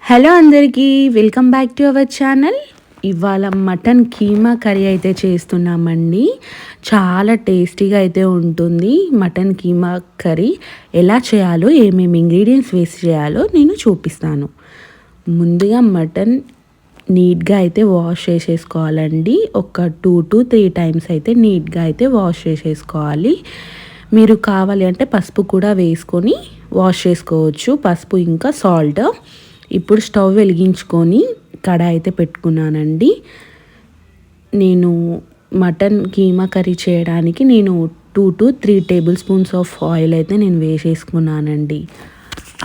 Hello అందరికీ welcome back to our channel. ఇవాళ mutton keema curry అయితే చేస్తున్నామండి. చాలా టేస్టీగా అయితే ఉంటుంది. మటన్ కీమా కర్రీ ఎలా చేయాలో, ఏమేమి ఇంగ్రీడియంట్స్ వేసి చేయాలో నేను చూపిస్తాను. ముందుగా మటన్ నీట్గా అయితే వాష్ చేసేసుకోవాలండి. ఒక 2 to 3 టైమ్స్ అయితే నీట్గా అయితే వాష్ చేసేసుకోవాలి. మీరు కావాలి అంటే పసుపు కూడా వేసుకొని వాష్ చేసుకోవచ్చు, పసుపు ఇంకా సాల్ట్. ఇప్పుడు స్టవ్ వెలిగించుకొని కడాయి అయితే పెట్టుకున్నానండి. నేను మటన్ కీమా కర్రీ చేయడానికి 2 to 3 table spoons of oil అయితే నేను వేసేసుకున్నానండి.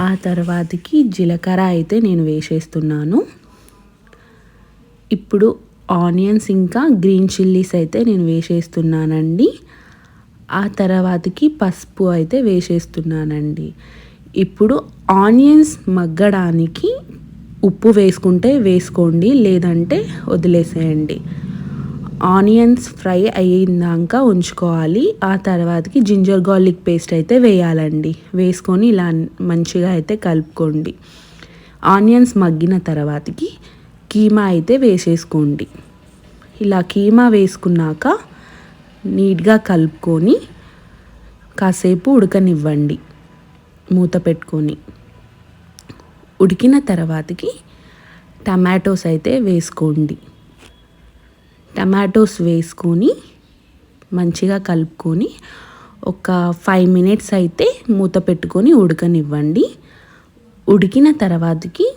ఆ తర్వాతకి జీలకర్ర అయితే నేను వేసేస్తున్నాను. ఇప్పుడు ఆనియన్స్ ఇంకా గ్రీన్ చిల్లీస్ అయితే నేను వేసేస్తున్నానండి. ఆ తర్వాతకి పసుపు అయితే వేసేస్తున్నానండి. ఇప్పుడు ఆనియన్స్ మగ్గడానికి ఉప్పు వేసుకుంటే వేసుకోండి, లేదంటే వదిలేసేయండి. ఆనియన్స్ ఫ్రై అయ్యిందాక ఉంచుకోవాలి. ఆ తర్వాతకి జింజర్ గార్లిక్ పేస్ట్ అయితే వేయాలండి. వేసుకొని ఇలా మంచిగా అయితే కలుపుకోండి. ఆనియన్స్ మగ్గిన తర్వాతకి కీమా అయితే వేసేసుకోండి. ఇలా కీమా వేసుకున్నాక నీట్గా కలుపుకొని కాసేపు ఉడకనివ్వండి మూత పెట్టుకొని. ఉడికిన తర్వాతకి టమాటోస్ అయితే వేసుకోండి. టమాటోస్ వేసుకొని మంచిగా కలుపుకొని ఒక 5 minutes అయితే మూత పెట్టుకొని ఉడకనివ్వండి. ఉడికిన తర్వాతకి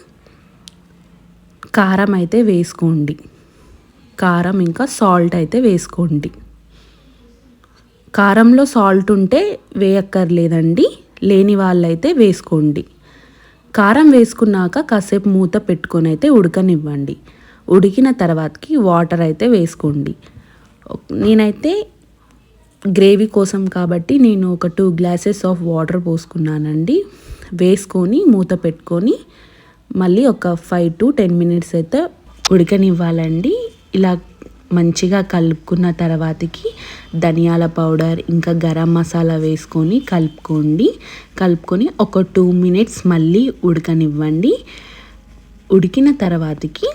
కారం అయితే వేసుకోండి. కారం ఇంకా సాల్ట్ అయితే వేసుకోండి. కారంలో సాల్ట్ ఉంటే వేయక్కర్లేదండి, లేని వాళ్ళైతే వేసుకోండి. కారం వేసుకున్నాక కాసేపు మూత పెట్టుకొని అయితే ఉడకనివ్వండి. ఉడికిన తర్వాతకి వాటర్ అయితే వేసుకోండి. నేనైతే గ్రేవీ కోసం కాబట్టి నేను ఒక 2 glasses ఆఫ్ వాటర్ పోసుకున్నానండి. వేసుకొని మూత పెట్టుకొని మళ్ళీ ఒక 5 to 10 minutes అయితే ఉడకనివ్వాలండి. ఇలా మంచిగా కలుపుకున్న తర్వాతకి ధనియాల పౌడర్ ఇంకా గరం మసాలా వేసుకొని కలుపుకొని ఒక 2 minutes మళ్ళీ ఉడకనివ్వండి. ఉడికిన తర్వాతకి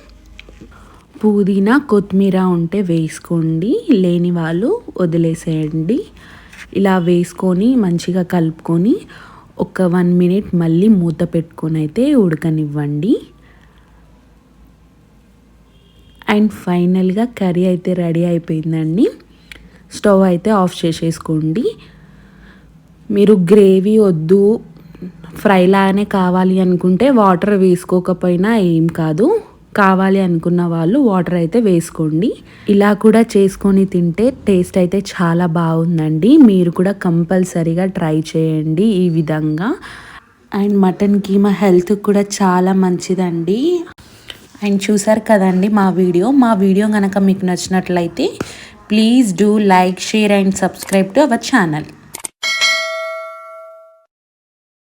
పుదీనా కొత్తిమీర ఉంటే వేసుకోండి, లేని వాళ్ళు వదిలేసేయండి. ఇలా వేసుకొని మంచిగా కలుపుకొని ఒక 1 minute మళ్ళీ మూత పెట్టుకొని అయితే ఉడకనివ్వండి. అండ్ ఫైనల్గా కర్రీ అయితే రెడీ అయిపోయిందండి. స్టవ్ అయితే ఆఫ్ చేసేసుకోండి. మీరు గ్రేవీ వద్దు, ఫ్రై లాగానే కావాలి అనుకుంటే వాటర్ వేసుకోకపోయినా ఏం కాదు. కావాలి అనుకున్న వాళ్ళు వాటర్ అయితే వేసుకోండి. ఇలా కూడా చేసుకొని తింటే టేస్ట్ అయితే చాలా బాగుందండి. మీరు కూడా కంపల్సరీగా ట్రై చేయండి ఈ విధంగా. అండ్ మటన్ కీమా హెల్త్ కూడా చాలా మంచిదండి. అండ్ చూసారు కదండి మా వీడియో కనుక మీకు నచ్చినట్లయితే please do like, share and subscribe to our channel.